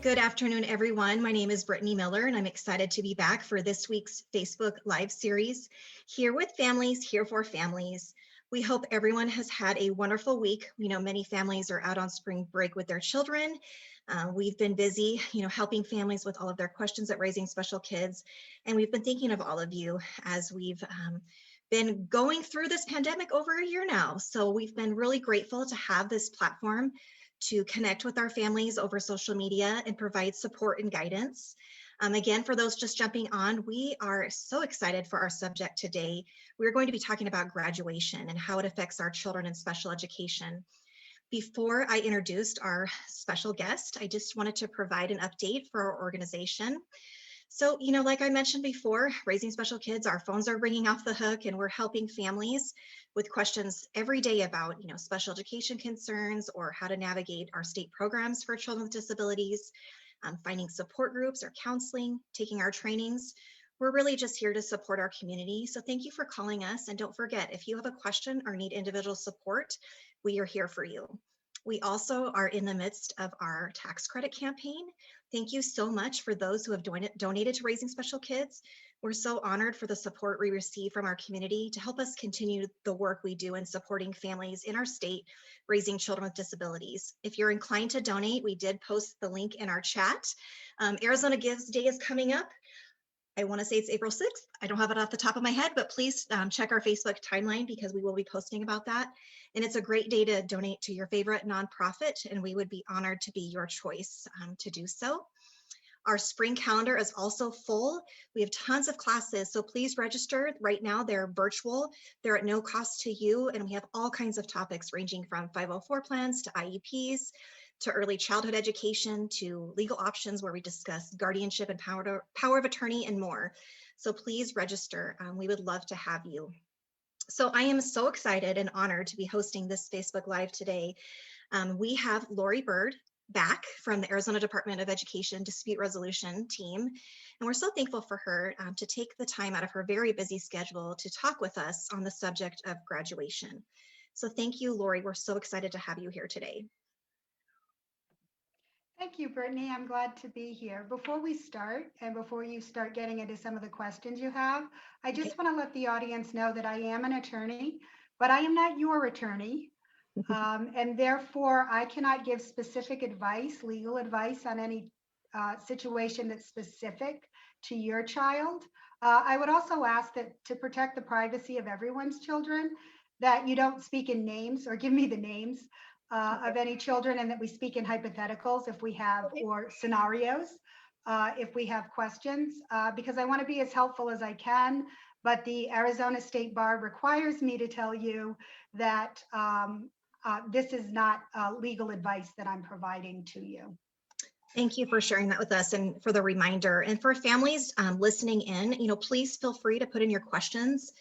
Good afternoon, everyone. My name is Brittany Miller, and I'm excited to be back for this week's Facebook Live series, Here with Families, Here for Families. We hope everyone has had a wonderful week. We know many families are out on spring break with their children. We've been busy, helping families with all of their questions at Raising Special Kids. And we've been thinking of all of you as we've been going through this pandemic over a year now. So we've been really grateful to have this platform to connect with our families over social media and provide support and guidance. Again, for those just jumping on, we are so excited for our subject today. We're going to be talking about graduation and how it affects our children in special education. Before I introduced our special guest, I just wanted to provide an update for our organization. So, like I mentioned before, Raising Special Kids, our phones are ringing off the hook, and we're helping families with questions every day about, special education concerns or how to navigate our state programs for children with disabilities, finding support groups or counseling, taking our trainings. We're really just here to support our community. So thank you for calling us. And don't forget, if you have a question or need individual support, we are here for you. We also are in the midst of our tax credit campaign. Thank you so much for those who have donated to Raising Special Kids. We're so honored for the support we receive from our community to help us continue the work we do in supporting families in our state raising children with disabilities. If you're inclined to donate, we did post the link in our chat. Arizona Gives Day is coming up. I want to say it's April 6th. I don't have it off the top of my head, but please check our Facebook timeline because we will be posting about that. And it's a great day to donate to your favorite nonprofit, and we would be honored to be your choice to do so. Our spring calendar is also full. We have tons of classes, so please register. Right now, they're virtual. They're at no cost to you, and we have all kinds of topics ranging from 504 plans to IEPs, to early childhood education, to legal options where we discuss guardianship and power of attorney and more. So please register. We would love to have you. So I am so excited and honored to be hosting this Facebook Live today. We have Lori Bird back from the Arizona Department of Education Dispute Resolution team. And we're so thankful for her to take the time out of her very busy schedule to talk with us on the subject of graduation. So thank you, Lori. We're so excited to have you here today. Thank you, Brittany. I'm glad to be here. Before we start, and before you start getting into some of the questions you have, I just want to let the audience know that I am an attorney, but I am not your attorney. And therefore, I cannot give specific advice, legal advice on any situation that's specific to your child. I would also ask that to protect the privacy of everyone's children, that you don't speak in names or give me the names of any children, and that we speak in hypotheticals if we have, or scenarios if we have questions, because I want to be as helpful as I can. But the Arizona State Bar requires me to tell you that this is not legal advice that I'm providing to you. Thank you for sharing that with us and for the reminder. And for families listening in, please feel free to put in your questions.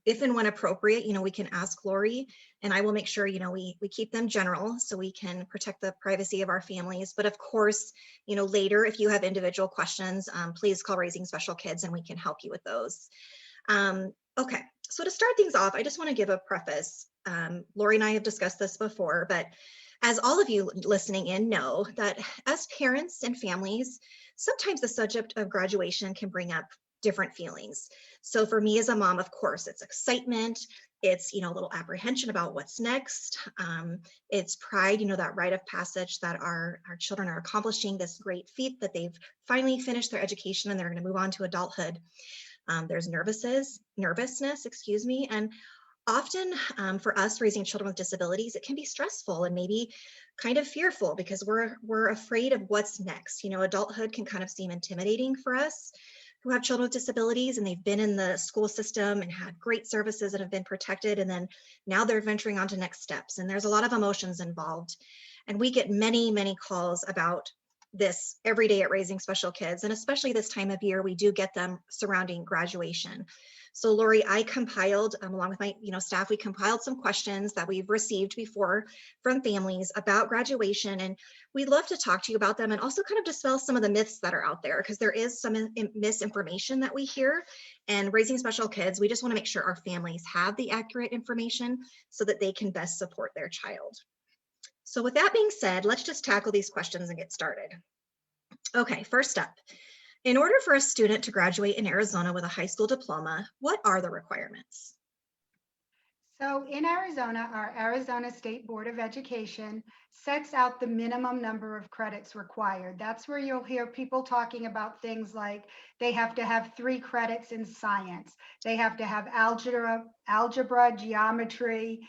If and when appropriate, we can ask Lori, and I will make sure, we keep them general so we can protect the privacy of our families. But of course, later, if you have individual questions, please call Raising Special Kids and we can help you with those. Okay, so to start things off, I just want to give a preface. Lori and I have discussed this before, but as all of you listening in know, that as parents and families, sometimes the subject of graduation can bring up different feelings. So for me as a mom, of course, it's excitement, it's, a little apprehension about what's next. It's pride, that rite of passage that our children are accomplishing this great feat, that they've finally finished their education and they're going to move on to adulthood. There's nervousness, and often for us raising children with disabilities, it can be stressful and maybe kind of fearful because we're afraid of what's next. Adulthood can kind of seem intimidating for us who have children with disabilities, and they've been in the school system and had great services and have been protected, and then now they're venturing on to next steps, and there's a lot of emotions involved. And we get many, many calls about this every day at Raising Special Kids, and especially this time of year, we do get them surrounding graduation. So Lori, I compiled, along with my staff, we compiled some questions that we've received before from families about graduation, and we'd love to talk to you about them and also kind of dispel some of the myths that are out there, because there is some misinformation that we hear. And Raising Special Kids, we just want to make sure our families have the accurate information so that they can best support their child. So with that being said, let's just tackle these questions and get started. Okay, first up, in order for a student to graduate in Arizona with a high school diploma, what are the requirements? So in Arizona, our Arizona State Board of Education sets out the minimum number of credits required. That's where you'll hear people talking about things like they have to have 3 credits in science. They have to have algebra, geometry,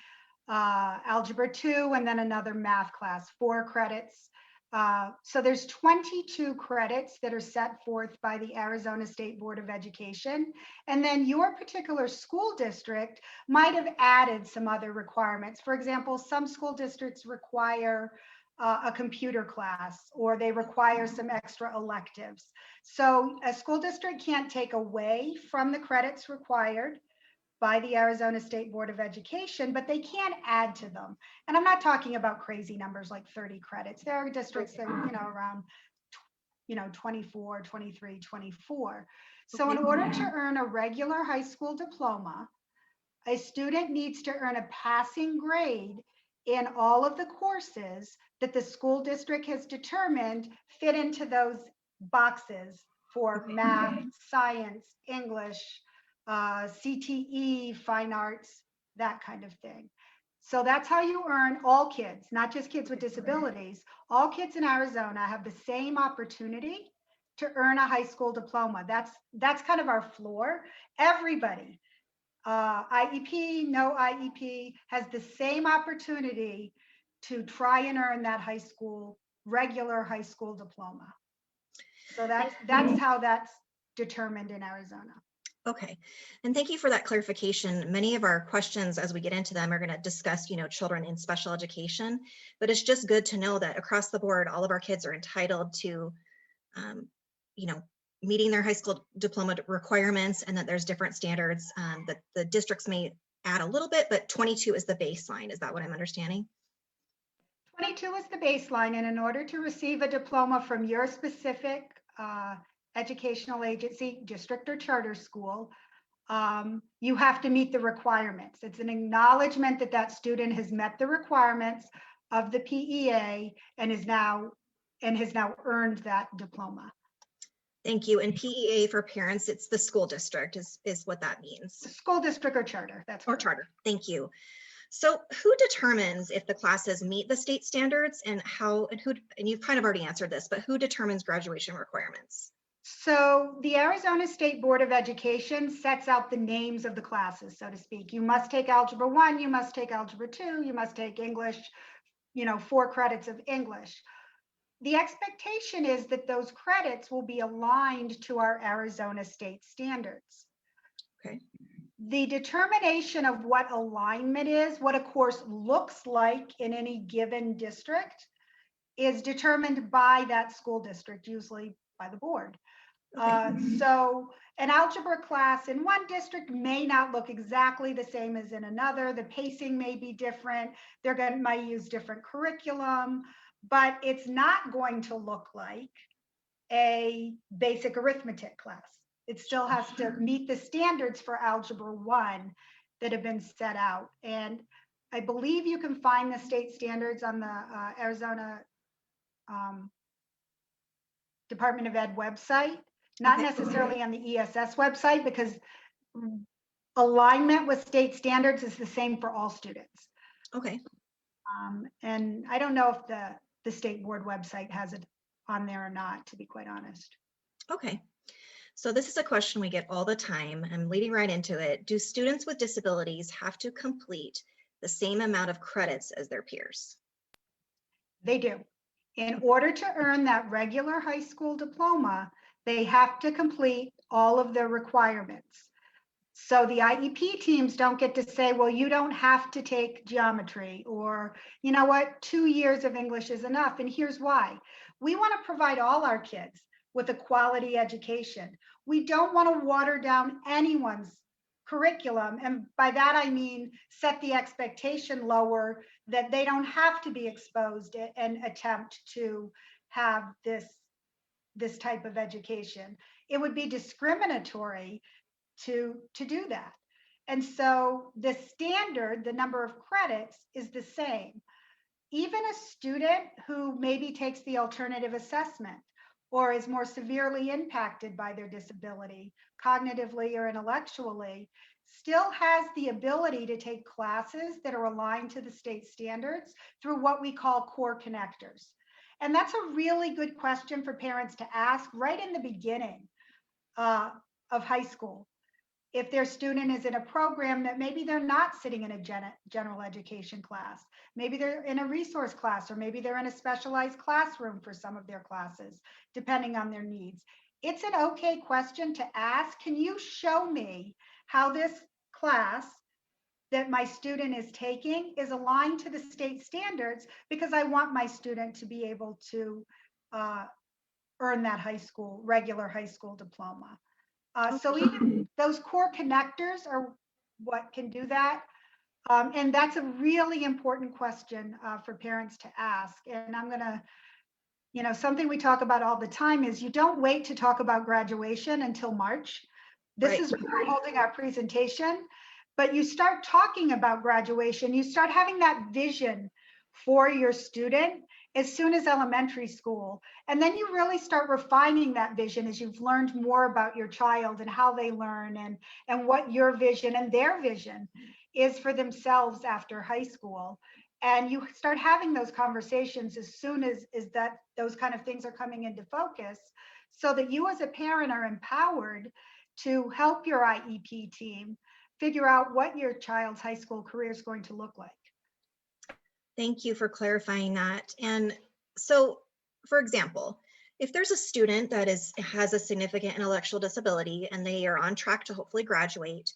algebra 2, and then another math class, 4 credits. So there's 22 credits that are set forth by the Arizona State Board of Education. And then your particular school district might have added some other requirements. For example, some school districts require a computer class, or they require some extra electives. So a school district can't take away from the credits required by the Arizona State Board of Education, but they can add to them. And I'm not talking about crazy numbers like 30 credits. There are districts that are, around 24, 23, 24. So in Okay. order to earn a regular high school diploma, a student needs to earn a passing grade in all of the courses that the school district has determined fit into those boxes for Okay. math, science, English, CTE, fine arts, that kind of thing. So that's how you earn. All kids, not just kids with disabilities, all kids in Arizona have the same opportunity to earn a high school diploma. That's kind of our floor. Everybody, IEP, no IEP, has the same opportunity to try and earn that regular high school diploma. So that's how that's determined in Arizona. Okay, and thank you for that clarification. Many of our questions as we get into them are going to discuss, children in special education, but it's just good to know that across the board, all of our kids are entitled to, um, you know, meeting their high school diploma requirements, and that there's different standards that the districts may add a little bit, but 22 is the baseline. Is that what I'm understanding? 22 is the baseline, and in order to receive a diploma from your specific educational agency, district or charter school, you have to meet the requirements. It's an acknowledgement that that student has met the requirements of the PEA and has now earned that diploma. Thank you. And PEA for parents, it's the school district is what that means. School district or charter, that's Or correct. charter. Thank you. So who determines if the classes meet the state standards, and you've kind of already answered this, but who determines graduation requirements? So the Arizona State Board of Education sets out the names of the classes, so to speak. You must take Algebra 1, you must take Algebra 2, you must take English, 4 credits of English. The expectation is that those credits will be aligned to our Arizona state standards. Okay. The determination of what alignment is, what a course looks like in any given district, is determined by that school district, usually by the board. Okay. So an algebra class in one district may not look exactly the same as in another. The pacing may be different. Might use different curriculum, but it's not going to look like a basic arithmetic class. It still has to meet the standards for Algebra 1 that have been set out. And I believe you can find the state standards on the Arizona Department of Ed website, not necessarily on the ESS website, because alignment with state standards is the same for all students. Okay. And I don't know if the state board website has it on there or not, to be quite honest. Okay. So this is a question we get all the time. I'm leading right into it. Do students with disabilities have to complete the same amount of credits as their peers? They do. In order to earn that regular high school diploma, they have to complete all of their requirements. So the IEP teams don't get to say, well, you don't have to take geometry, or, you know what, 2 years of English is enough. And here's why. We want to provide all our kids with a quality education. We don't want to water down anyone's curriculum. And by that, I mean, set the expectation lower that they don't have to be exposed and attempt to have this type of education. It would be discriminatory to do that. And so the standard, the number of credits, is the same. Even a student who maybe takes the alternative assessment or is more severely impacted by their disability, cognitively or intellectually, still has the ability to take classes that are aligned to the state standards through what we call core connectors. And that's a really good question for parents to ask right in the beginning uh, of high school. If their student is in a program that maybe they're not sitting in a general education class, maybe they're in a resource class, or maybe they're in a specialized classroom for some of their classes, depending on their needs. It's an okay question to ask. Can you show me how this class that my student is taking is aligned to the state standards, because I want my student to be able to earn that regular high school diploma. So Okay. even those core connectors are what can do that. And that's a really important question for parents to ask. And I'm gonna, something we talk about all the time is you don't wait to talk about graduation until March. This Right. is when we're holding our presentation, but you start talking about graduation, you start having that vision for your student as soon as elementary school. And then you really start refining that vision as you've learned more about your child and how they learn, and what your vision and their vision is for themselves after high school. And you start having those conversations as soon as that those kind of things are coming into focus, so that you as a parent are empowered to help your IEP team figure out what your child's high school career is going to look like. Thank you for clarifying that. And so, for example, if there's a student that has a significant intellectual disability and they are on track to hopefully graduate,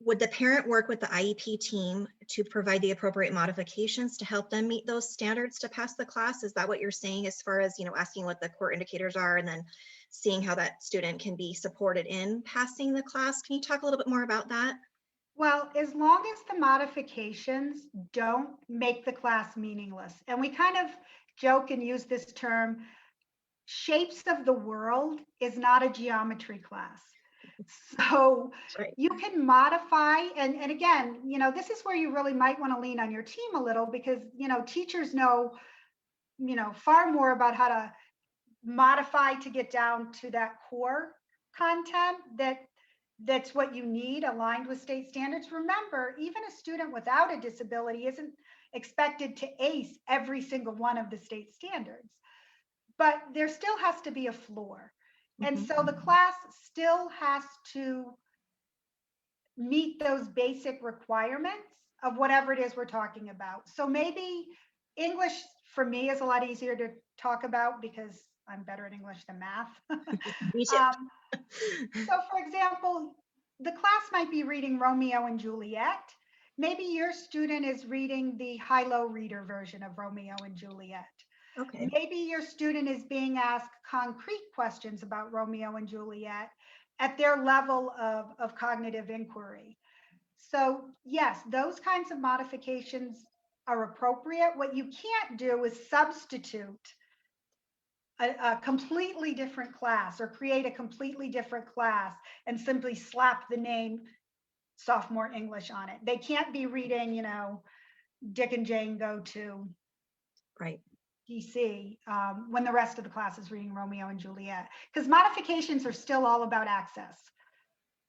would the parent work with the IEP team to provide the appropriate modifications to help them meet those standards to pass the class? Is that what you're saying, as far as, asking what the core indicators are and then seeing how that student can be supported in passing the class? Can you talk a little bit more about that? Well, as long as the modifications don't make the class meaningless, and we kind of joke and use this term, shapes of the world is not a geometry class. So Right. you can modify, and again, this is where you really might want to lean on your team a little, because, teachers know, far more about how to modify to get down to that core content that's what you need aligned with state standards. Remember, even a student without a disability isn't expected to ace every single one of the state standards, but there still has to be a floor. And Mhm. so the class still has to meet those basic requirements of whatever it is we're talking about. So maybe English for me is a lot easier to talk about because I'm better at English than math. Me too. um, so for example, the class might be reading Romeo and Juliet. Maybe your student is reading the high-low reader version of Romeo and Juliet. Okay. Maybe your student is being asked concrete questions about Romeo and Juliet at their level of cognitive inquiry. So yes, those kinds of modifications are appropriate. What you can't do is substitute a completely different class or create a completely different class and simply slap the name sophomore English on it. They can't be reading, Dick and Jane Go to Right. DC when the rest of the class is reading Romeo and Juliet, because modifications are still all about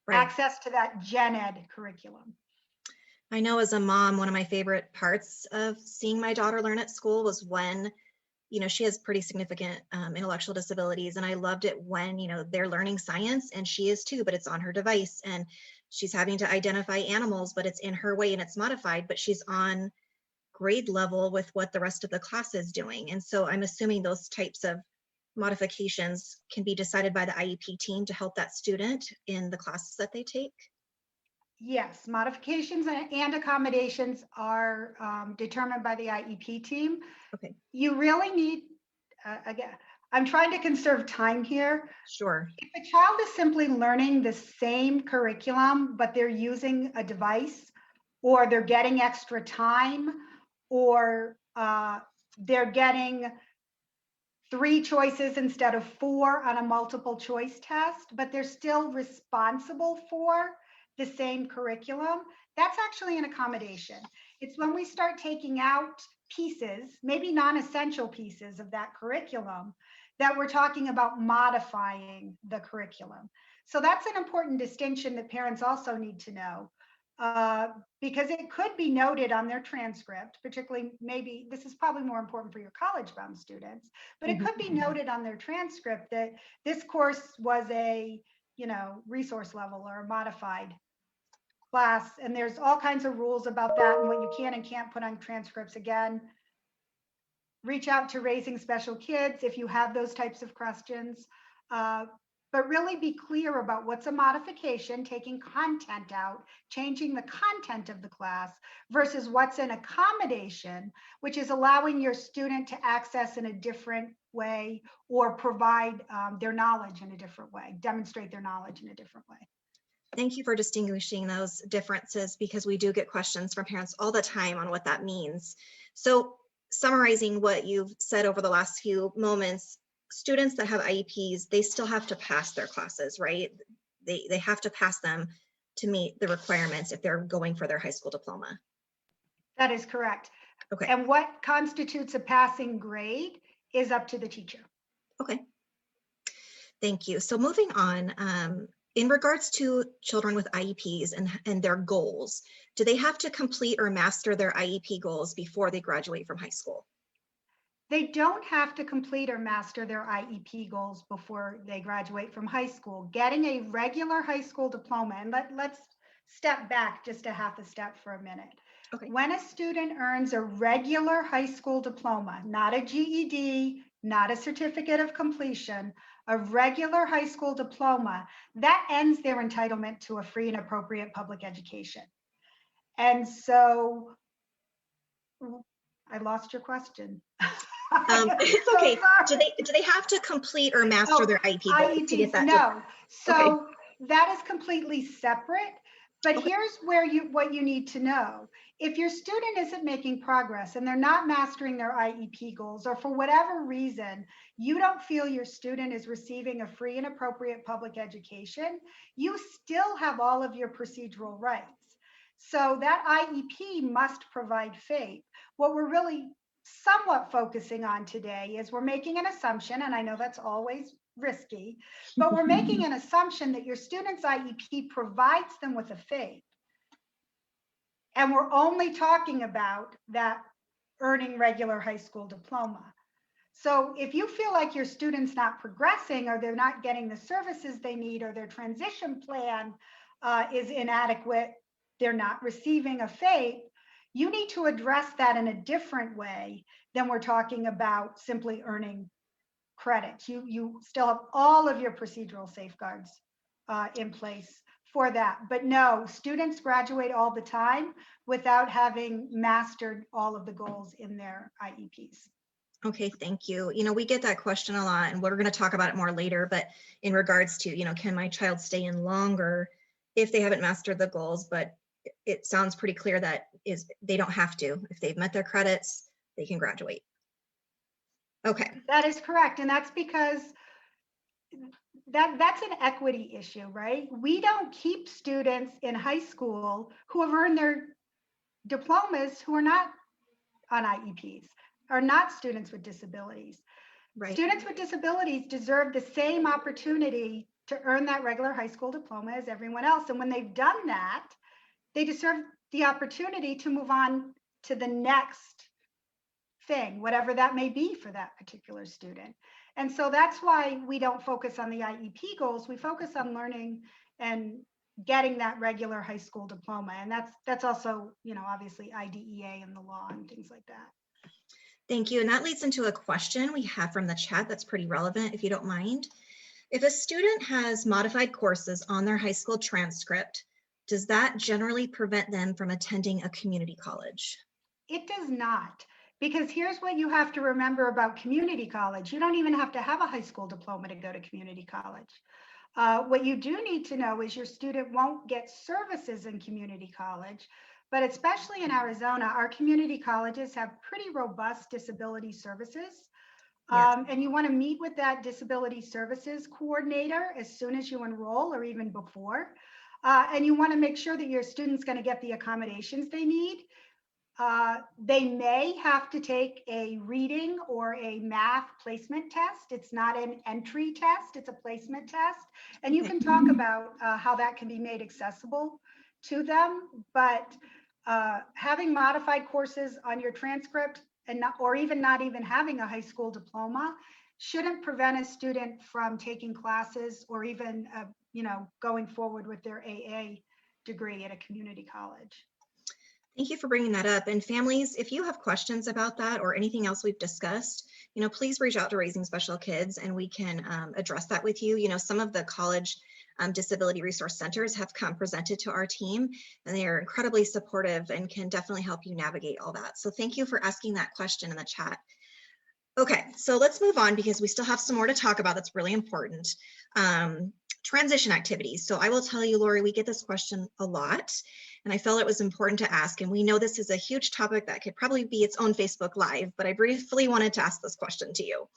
Right. access to that gen ed curriculum. I know, as a mom, one of my favorite parts of seeing my daughter learn at school was when, she has pretty significant intellectual disabilities. And I loved it when, they're learning science, and she is too, but it's on her device, and she's having to identify animals, but it's in her way and it's modified, but she's on grade level with what the rest of the class is doing. And so I'm assuming those types of modifications can be decided by the IEP team to help that student in the classes that they take. Yes, modifications and accommodations are determined by the IEP team. Okay. You really need, again, I'm trying to conserve time here. Sure. If a child is simply learning the same curriculum, but they're using a device, or they're getting extra time, or they're getting 3 choices instead of 4 on a multiple choice test, but they're still responsible for the same curriculum, that's actually an accommodation. It's when we start taking out pieces, maybe non-essential pieces of that curriculum, that we're talking about modifying the curriculum. So that's an important distinction that parents also need to know, uh, because it could be noted on their transcript, particularly maybe this is probably more important for your college-bound students, but it could be noted on their transcript that this course was a, resource level or a modified class, and there's all kinds of rules about that and what you can and can't put on transcripts. Again, reach out to Raising Special Kids if you have those types of questions. But really be clear about what's a modification, taking content out, changing the content of the class, versus what's an accommodation, which is allowing your student to access in a different way or provide their knowledge in a different way, demonstrate their knowledge in a different way. Thank you for distinguishing those differences, because we do get questions from parents all the time on what that means. So summarizing what you've said over the last few moments, students that have IEPs, they still have to pass their classes, right? They have to pass them to meet the requirements if they're going for their high school diploma. That is correct. Okay. And what constitutes a passing grade is up to the teacher. Okay. Thank you. So moving on, in regards to children with IEPs and their goals, do they have to complete or master their IEP goals before they graduate from high school? They don't have to complete or master their IEP goals before they graduate from high school. Getting a regular high school diploma, and let's step back just a half a step for a minute. Okay. When a student earns a regular high school diploma, not a GED, not a certificate of completion, a regular high school diploma, that ends their entitlement to a free and appropriate public education. And so I lost your question. It's okay. Do they have to complete or master their IEP goals to get that? No. So okay. That is completely separate. But here's where what you need to know. If your student isn't making progress and they're not mastering their IEP goals, or for whatever reason, you don't feel your student is receiving a free and appropriate public education, you still have all of your procedural rights. So that IEP must provide FAPE. What we're really somewhat focusing on today is we're making an assumption, and I know that's always risky, but we're making an assumption that your student's IEP provides them with a FAPE. And we're only talking about that earning regular high school diploma. So if you feel like your student's not progressing, or they're not getting the services they need, or their transition plan is inadequate, they're not receiving a FAPE, you need to address that in a different way than we're talking about simply earning credits. You still have all of your procedural safeguards in place for that. But no, students graduate all the time without having mastered all of the goals in their IEPs. Okay, thank you. We get that question a lot, and we're going to talk about it more later, but in regards to, can my child stay in longer if they haven't mastered the goals? But it sounds pretty clear that they don't have to. If they've met their credits, they can graduate. Okay. That is correct. And that's because that's an equity issue, right? We don't keep students in high school who have earned their diplomas who are not on IEPs, are not students with disabilities. Right. Students with disabilities deserve the same opportunity to earn that regular high school diploma as everyone else. And when they've done that, they deserve the opportunity to move on to the next thing, whatever that may be for that particular student. And so that's why we don't focus on the IEP goals. We focus on learning and getting that regular high school diploma. And that's also, obviously IDEA and the law and things like that. Thank you. And that leads into a question we have from the chat that's pretty relevant, if you don't mind. If a student has modified courses on their high school transcript, does that generally prevent them from attending a community college? It does not. Because here's what you have to remember about community college. You don't even have to have a high school diploma to go to community college. What you do need to know is your student won't get services in community college, but especially in Arizona, our community colleges have pretty robust disability services. Yeah. And you want to meet with that disability services coordinator as soon as you enroll, or even before. And you want to make sure that your student's going to get the accommodations they need. They may have to take a reading or a math placement test. It's not an entry test, it's a placement test. And you Okay. can talk about how that can be made accessible to them. But having modified courses on your transcript and not, or even not even having a high school diploma shouldn't prevent a student from taking classes or even, going forward with their AA degree at a community college. Thank you for bringing that up. And families, if you have questions about that or anything else we've discussed, please reach out to Raising Special Kids and we can address that with you. Some of the college disability resource centers have come presented to our team and they are incredibly supportive and can definitely help you navigate all that. So thank you for asking that question in the chat. Okay, so let's move on because we still have some more to talk about that's really important. Transition activities. So I will tell you, Lori, we get this question a lot, and I felt it was important to ask. And we know this is a huge topic that could probably be its own Facebook Live, but I briefly wanted to ask this question to you.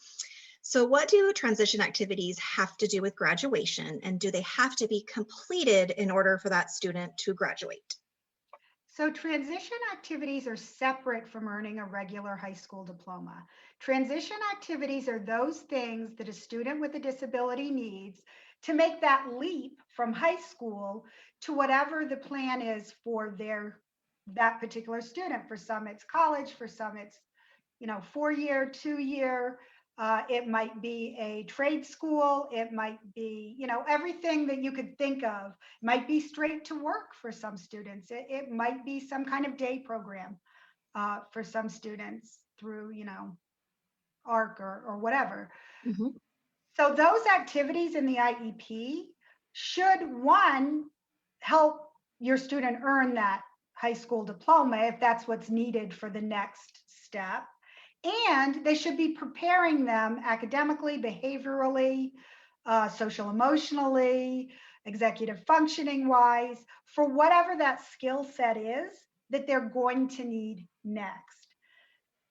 So what do transition activities have to do with graduation, and do they have to be completed in order for that student to graduate? So transition activities are separate from earning a regular high school diploma. Transition activities are those things that a student with a disability needs to make that leap from high school to whatever the plan is for that particular student. For some, it's college. For some, it's 4-year, 2-year. It might be a trade school. It might be, everything that you could think of. It might be straight to work for some students. It might be some kind of day program for some students through, ARC or whatever. Mm-hmm. So those activities in the IEP should, one, help your student earn that high school diploma if that's what's needed for the next step. And they should be preparing them academically, behaviorally, social emotionally, executive functioning wise, for whatever that skill set is that they're going to need next.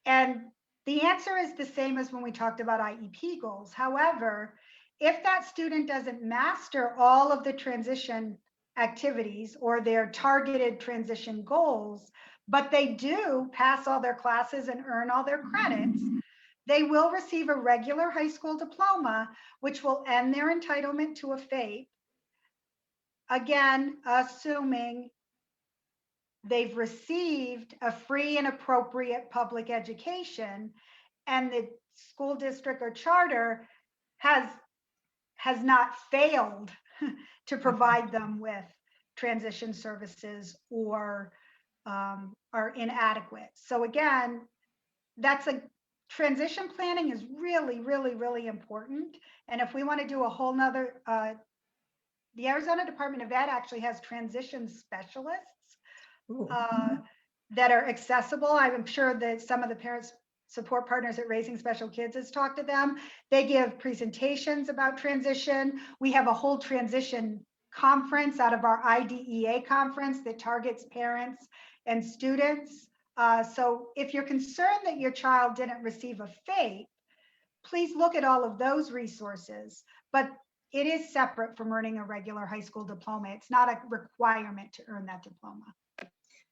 And the answer is the same as when we talked about IEP goals. However, if that student doesn't master all of the transition activities or their targeted transition goals, but they do pass all their classes and earn all their credits, they will receive a regular high school diploma, which will end their entitlement to a FAPE. Again, assuming they've received a free and appropriate public education and the school district or charter has not failed to provide them with transition services or are inadequate. So again, that's a transition planning is really, really, really important. And if we want to do a whole nother, the Arizona Department of Ed actually has transition specialists that are accessible. I'm sure that some of the parents support partners at Raising Special Kids has talked to them. They give presentations about transition. We have a whole transition conference out of our IDEA conference that targets parents and students. So if you're concerned that your child didn't receive a FAPE, please look at all of those resources. But it is separate from earning a regular high school diploma. It's not a requirement to earn that diploma.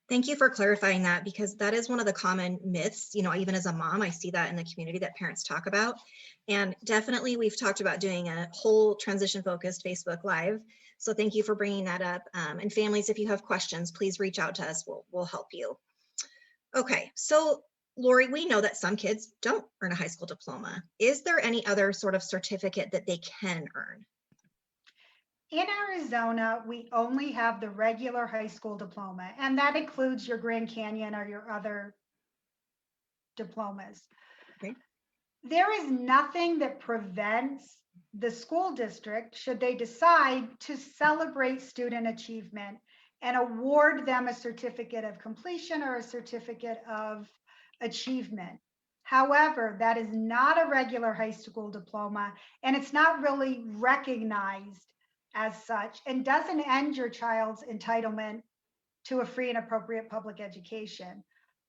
Thank you for clarifying that, because that is one of the common myths. Even as a mom, I see that in the community that parents talk about. And definitely we've talked about doing a whole transition focused Facebook Live. So thank you for bringing that up. And families, if you have questions, please reach out to us. We'll help you. Okay, so Lori, we know that some kids don't earn a high school diploma. Is there any other sort of certificate that they can earn? In Arizona, we only have the regular high school diploma, and that includes your Grand Canyon or your other diplomas. Okay. There is nothing that prevents the school district, should they decide to celebrate student achievement and award them a certificate of completion or a certificate of achievement. However, that is not a regular high school diploma, and it's not really recognized as such, and doesn't end your child's entitlement to a free and appropriate public education.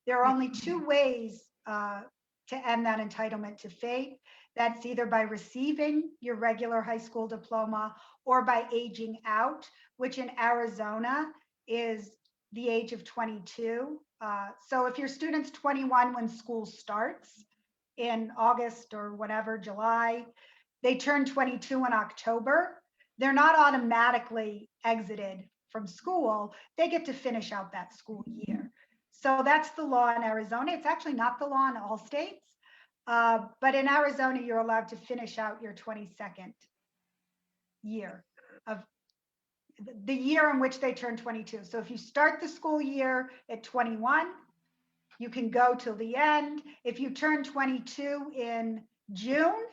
There are only two ways to end that entitlement to FAPE. That's either by receiving your regular high school diploma or by aging out, which in Arizona is the age of 22. So if your student's 21 when school starts in August or whatever, July, they turn 22 in October, they're not automatically exited from school. They get to finish out that school year. So that's the law in Arizona. It's actually not the law in all states, but in Arizona, you're allowed to finish out your 22nd year of the year in which they turn 22. So if you start the school year at 21, you can go till the end. If you turn 22 in June,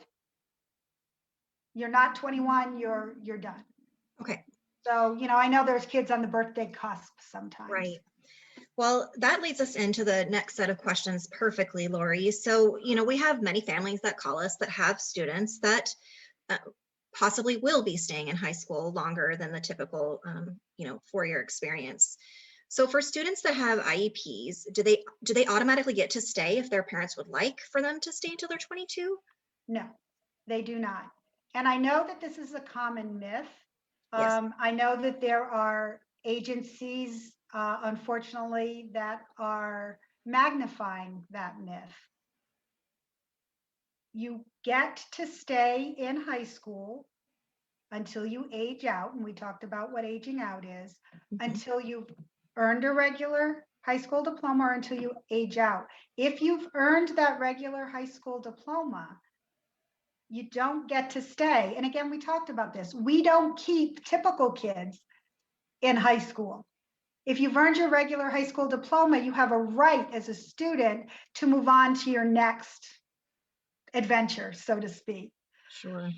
you're not 21, you're done. Okay. So, I know there's kids on the birthday cusp sometimes. Right. Well, that leads us into the next set of questions perfectly, Lori. So, we have many families that call us that have students that possibly will be staying in high school longer than the typical, 4-year experience. So for students that have IEPs, do they automatically get to stay if their parents would like for them to stay until they're 22? No, they do not. And I know that this is a common myth. Yes. I know that there are agencies, unfortunately, that are magnifying that myth. You get to stay in high school until you age out, and we talked about what aging out is, until you've earned a regular high school diploma or until you age out. If you've earned that regular high school diploma, you don't get to stay. And again, we talked about this. We don't keep typical kids in high school. If you've earned your regular high school diploma, you have a right as a student to move on to your next adventure, so to speak. Sure.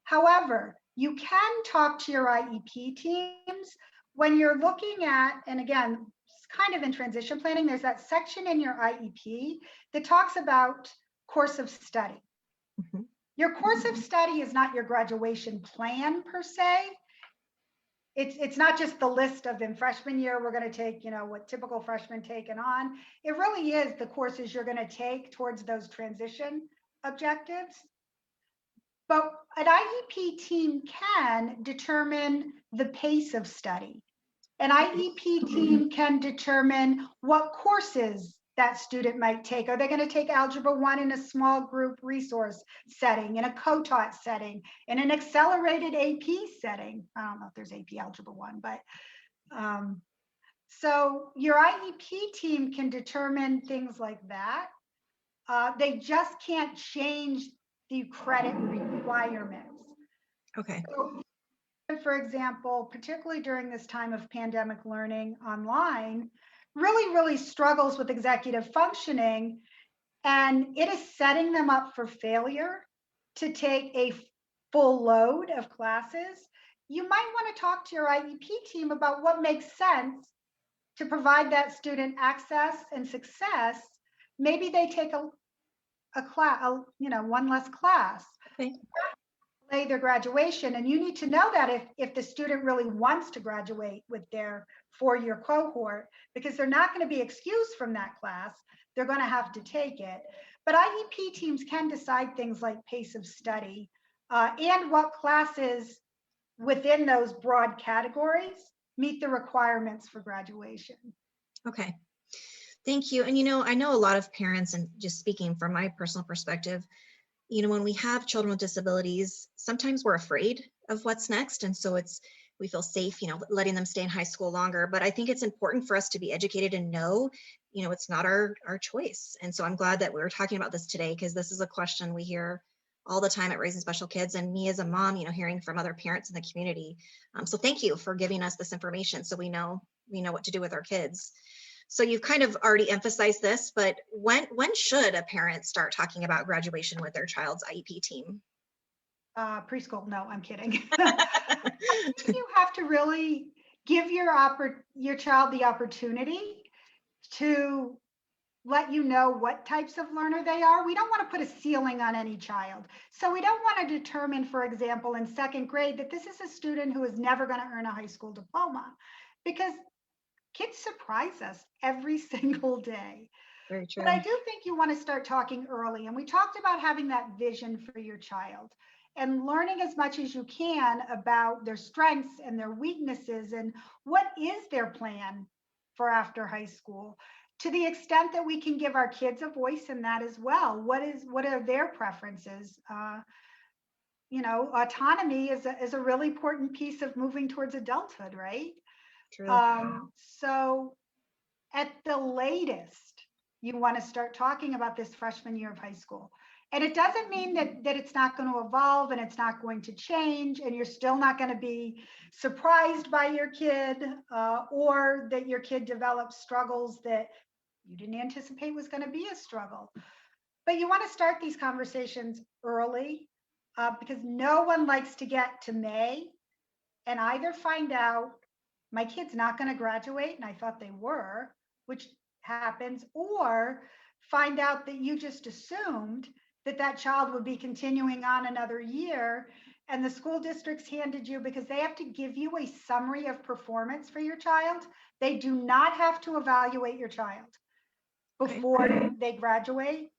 However, you can talk to your IEP teams when you're looking at, and again, it's kind of in transition planning, there's that section in your IEP that talks about course of study. Mhm. Your course of study is not your graduation plan per se. It's not just the list of in freshman year, we're going to take, what typical freshmen take and on. It really is the courses you're going to take towards those transition objectives. But an IEP team can determine the pace of study. An IEP team can determine what courses that student might take. Are they going to take Algebra 1 in a small group resource setting, in a co-taught setting, in an accelerated AP setting? I don't know if there's AP Algebra 1, but so your IEP team can determine things like that. They just can't change the credit requirements. Okay. So, for example, particularly during this time of pandemic learning online, really struggles with executive functioning, and it is setting them up for failure to take a full load of classes. You might want to talk to your IEP team about what makes sense to provide that student access and success. Maybe they take a class, one less class. Okay. Their graduation, and you need to know that if the student really wants to graduate with their 4-year cohort, because they're not going to be excused from that class, they're going to have to take it. But IEP teams can decide things like pace of study and what classes within those broad categories meet the requirements for graduation. Okay. Thank you. And I know a lot of parents, and just speaking from my personal perspective, when we have children with disabilities, sometimes we're afraid of what's next. And so we feel safe, letting them stay in high school longer. But I think it's important for us to be educated and know, it's not our choice. And so I'm glad that we were talking about this today, because this is a question we hear all the time at Raising Special Kids, and me as a mom, hearing from other parents in the community. So thank you for giving us this information so we know what to do with our kids. So you've kind of already emphasized this, but when should a parent start talking about graduation with their child's IEP team? Preschool, no, I'm kidding. You have to really give your child the opportunity to let you know what types of learner they are. We don't want to put a ceiling on any child. So we don't want to determine, for example, in 2nd grade, that this is a student who is never going to earn a high school diploma, because kids surprise us every single day. Very true. But I do think you want to start talking early. And we talked about having that vision for your child and learning as much as you can about their strengths and their weaknesses and what is their plan for after high school, to the extent that we can give our kids a voice in that as well. What are their preferences? Autonomy is a really important piece of moving towards adulthood, right? True. So at the latest, you want to start talking about this freshman year of high school. And it doesn't mean that it's not going to evolve and it's not going to change and you're still not going to be surprised by your kid or that your kid develops struggles that you didn't anticipate was going to be a struggle. But you want to start these conversations early because no one likes to get to May and either find out my kid's not going to graduate and I thought they were, which happens, or find out that you just assumed that that child would be continuing on another year and the school district's handed you, because they have to give you a summary of performance for your child. They do not have to evaluate your child before they graduate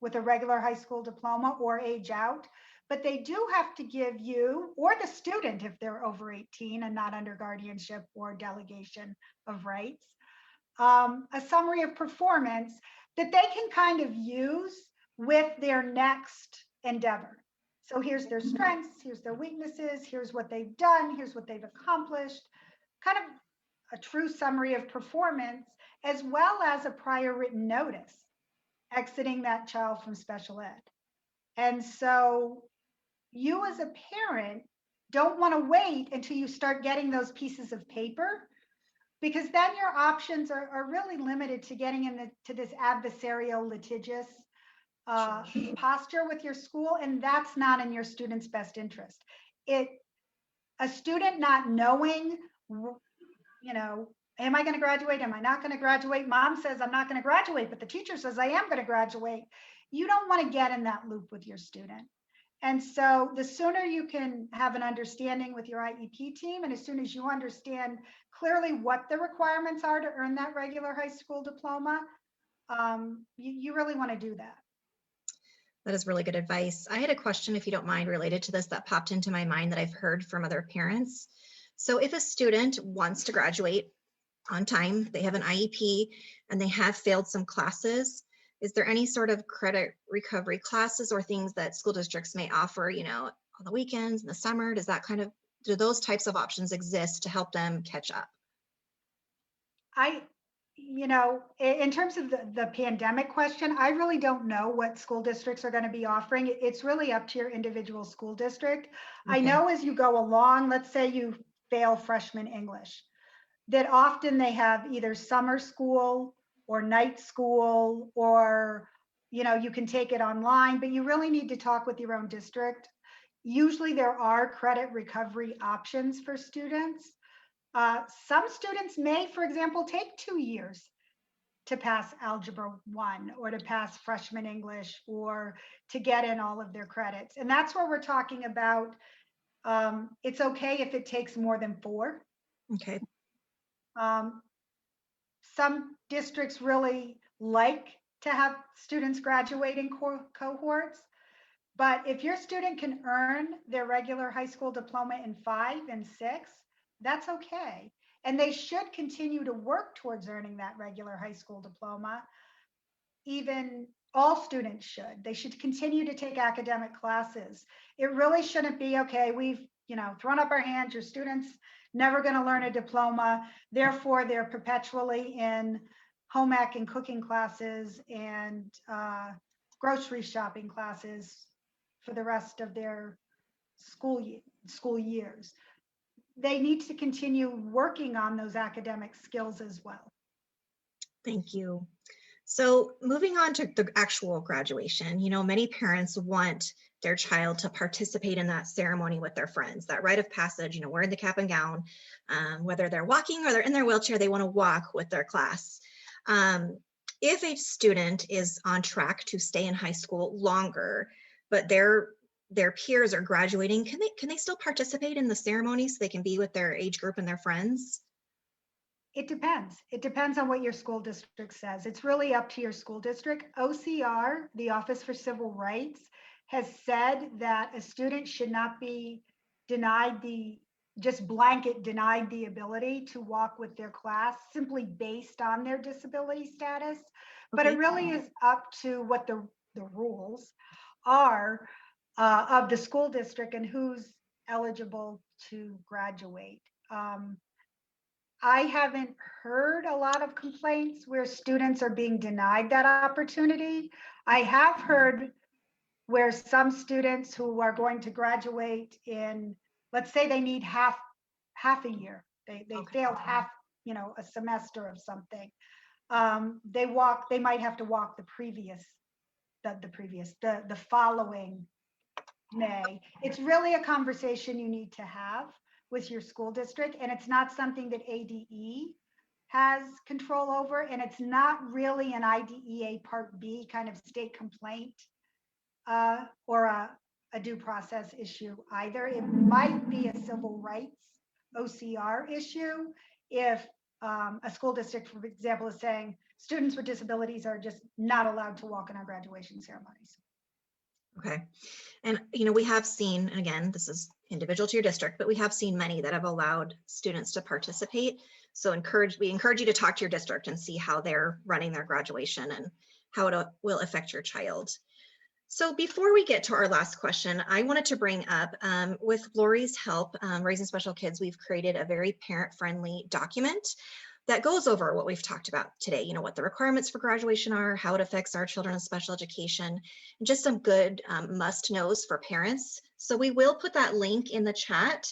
with a regular high school diploma or age out. But they do have to give you, or the student if they're over 18 and not under guardianship or delegation of rights, a summary of performance that they can kind of use with their next endeavor. So here's their strengths, here's their weaknesses, here's what they've done, here's what they've accomplished, kind of a true summary of performance, as well as a prior written notice exiting that child from special ed. And so you as a parent don't want to wait until you start getting those pieces of paper, because then your options are really limited to getting into this adversarial litigious posture with your school, and that's not in your student's best interest. A student not knowing, am I going to graduate? Am I not going to graduate? Mom says I'm not going to graduate, but the teacher says I am going to graduate. You don't want to get in that loop with your student. And so the sooner you can have an understanding with your IEP team, and as soon as you understand clearly what the requirements are to earn that regular high school diploma, you really want to do that. That is really good advice. I had a question, if you don't mind, related to this that popped into my mind that I've heard from other parents. So if a student wants to graduate on time, they have an IEP and they have failed some classes, is there any sort of credit recovery classes or things that school districts may offer, on the weekends, in the summer? Do those types of options exist to help them catch up? In terms of the pandemic question, I really don't know what school districts are going to be offering. It's really up to your individual school district. I know as you go along, let's say you fail freshman English, that often they have either summer school or night school, or you can take it online, but you really need to talk with your own district. Usually there are credit recovery options for students. Some students may, for example, take 2 years to pass Algebra 1 or to pass freshman English or to get in all of their credits. And that's where we're talking about it's okay if it takes more than 4. Okay. Some districts really like to have students graduating cohorts, but if your student can earn their regular high school diploma in 5 and 6, that's okay. And they should continue to work towards earning that regular high school diploma. Even all students should. They should continue to take academic classes. It really shouldn't be, okay, we've thrown up our hands, your student's never going to learn a diploma, therefore they're perpetually in home ec and cooking classes and grocery shopping classes for the rest of their school years. They need to continue working on those academic skills as well. Thank you. So moving on to the actual graduation, many parents want their child to participate in that ceremony with their friends, that rite of passage, wearing the cap and gown, whether they're walking or they're in their wheelchair, they want to walk with their class. If a student is on track to stay in high school longer, but their peers are graduating, can they still participate in the ceremony so they can be with their age group and their friends? It depends. It depends on what your school district says. It's really up to your school district. OCR, the Office for Civil Rights, has said that a student should not be denied the just blanket denied the ability to walk with their class simply based on their disability status. But Okay. it really is up to what the rules are of the school district and who's eligible to graduate. I haven't heard a lot of complaints where students are being denied that opportunity. I have heard where some students who are going to graduate in, let's say they need half a year, they Okay. failed half, a semester of something. They might have to walk the following May. It's really a conversation you need to have with your school district, and it's not something that ADE has control over, and it's not really an IDEA Part B kind of state complaint or a due process issue either. It might be a civil rights OCR issue if a school district, for example, is saying students with disabilities are just not allowed to walk in our graduation ceremonies. Okay. And, we have seen, and again, this is individual to your district, but we have seen many that have allowed students to participate. So we encourage you to talk to your district and see how they're running their graduation and how it will affect your child. So before we get to our last question, I wanted to bring up, with Lori's help, Raising Special Kids, we've created a very parent-friendly document that goes over what we've talked about today, what the requirements for graduation are, how it affects our children in special education, and just some good must-knows for parents. So we will put that link in the chat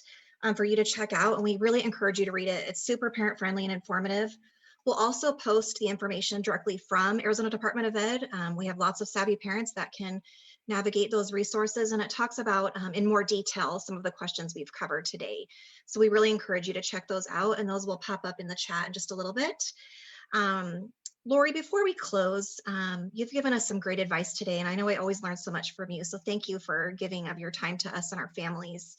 for you to check out, and we really encourage you to read it. It's super parent-friendly and informative. We'll also post the information directly from Arizona Department of Ed. We have lots of savvy parents that can navigate those resources, and it talks about in more detail some of the questions we've covered today. So we really encourage you to check those out, and those will pop up in the chat in just a little bit. Lori, before we close, you've given us some great advice today, and I know I always learn so much from you, so thank you for giving of your time to us and our families.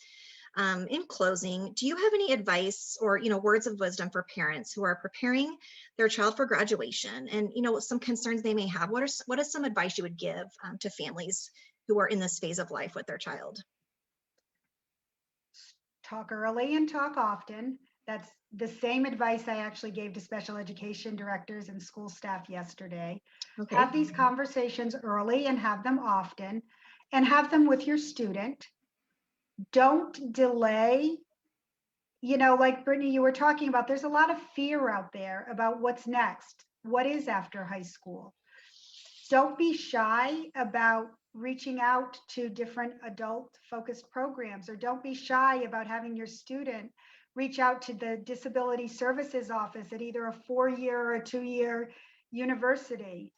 In closing, do you have any advice or words of wisdom for parents who are preparing their child for graduation and some concerns they may have? What is some advice you would give to families who are in this phase of life with their child? Talk early and talk often. That's the same advice I actually gave to special education directors and school staff yesterday. Okay. Have these conversations early and have them often, and have them with your student. Don't delay. Like Brittany, you were talking about, there's a lot of fear out there about what's next. What is after high school? Don't be shy about reaching out to different adult focused programs, or don't be shy about having your student reach out to the disability services office at either a 4-year or a 2-year university.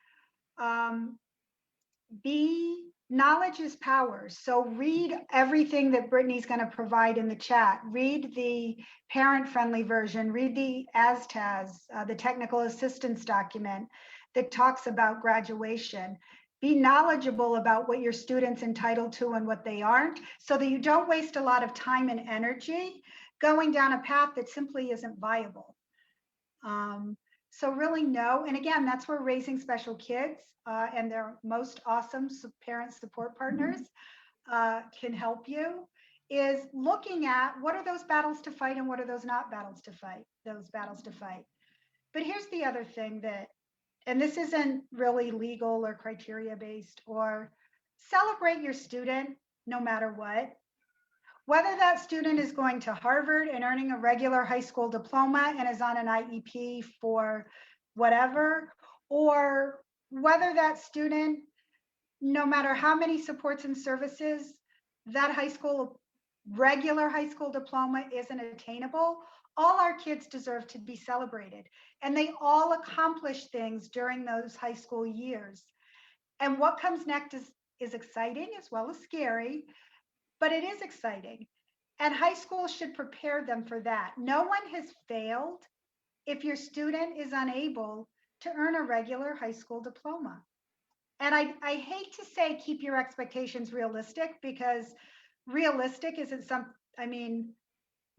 Knowledge is power. So read everything that Brittany's going to provide in the chat. Read the parent-friendly version. Read the ASTAS, the technical assistance document that talks about graduation. Be knowledgeable about what your student's entitled to and what they aren't, so that you don't waste a lot of time and energy going down a path that simply isn't viable. So really know, and again, that's where Raising Special Kids and their most awesome parent support partners can help you, is looking at what are those battles to fight and what are those battles to fight. But here's the other thing and this isn't really legal or criteria based, or celebrate your student no matter what. Whether that student is going to Harvard and earning a regular high school diploma and is on an IEP for whatever, or whether that student, no matter how many supports and services, that regular high school diploma isn't attainable, all our kids deserve to be celebrated. And they all accomplish things during those high school years. And what comes next is exciting as well as scary, but it is exciting. And high school should prepare them for that. No one has failed if your student is unable to earn a regular high school diploma. And I hate to say keep your expectations realistic, because realistic isn't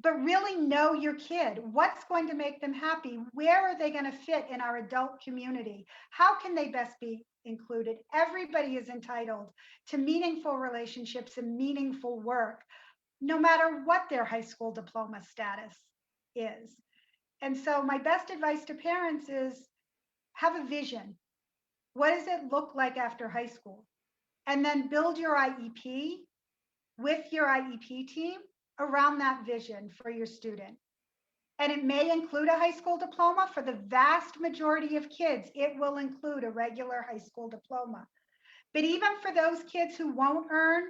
but really know your kid. What's going to make them happy? Where are they going to fit in our adult community? How can they best be included? Everybody is entitled to meaningful relationships and meaningful work. no matter what their high school diploma status is. And so my best advice to parents is have a vision. What does it look like after high school? And then build your IEP with your IEP team around that vision for your student. And it may include a high school diploma. For the vast majority of kids, it will include a regular high school diploma. But even for those kids who won't earn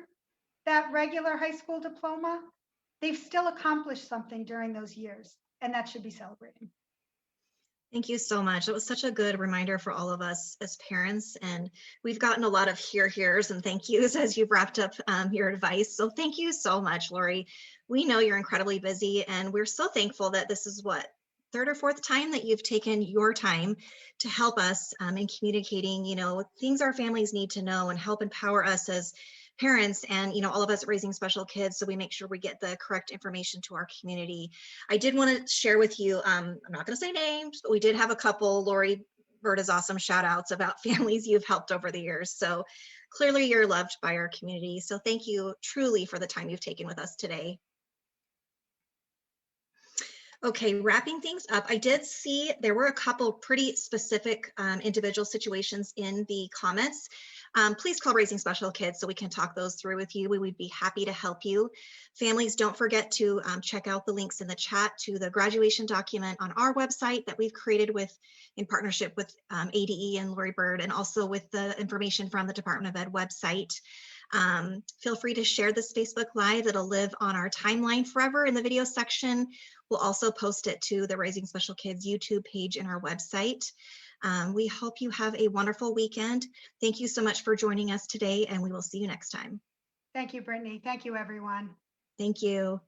that regular high school diploma, they've still accomplished something during those years, and that should be celebrated. Thank you so much. It was such a good reminder for all of us as parents, and we've gotten a lot of here's and thank yous as you've wrapped up your advice. So thank you so much, Lori. We know you're incredibly busy, and we're so thankful that this is what, third or fourth time that you've taken your time to help us in communicating, things our families need to know and help empower us as parents and, all of us raising special kids, so we make sure we get the correct information to our community. I did want to share with you, I'm not going to say names, but we did have a couple Lori Berta's awesome shout outs about families you've helped over the years. So clearly you're loved by our community. So thank you truly for the time you've taken with us today. Okay, wrapping things up, I did see there were a couple pretty specific individual situations in the comments. Please call Raising Special Kids so we can talk those through with you. We would be happy to help you. Families, don't forget to check out the links in the chat to the graduation document on our website that we've created in partnership with ADE and Lori Bird, and also with the information from the Department of Ed website. Feel free to share this Facebook Live. It'll live on our timeline forever in the video section. We'll also post it to the Raising Special Kids YouTube page in our website. We hope you have a wonderful weekend. Thank you so much for joining us today, and we will see you next time. Thank you, Brittany. Thank you, everyone. Thank you.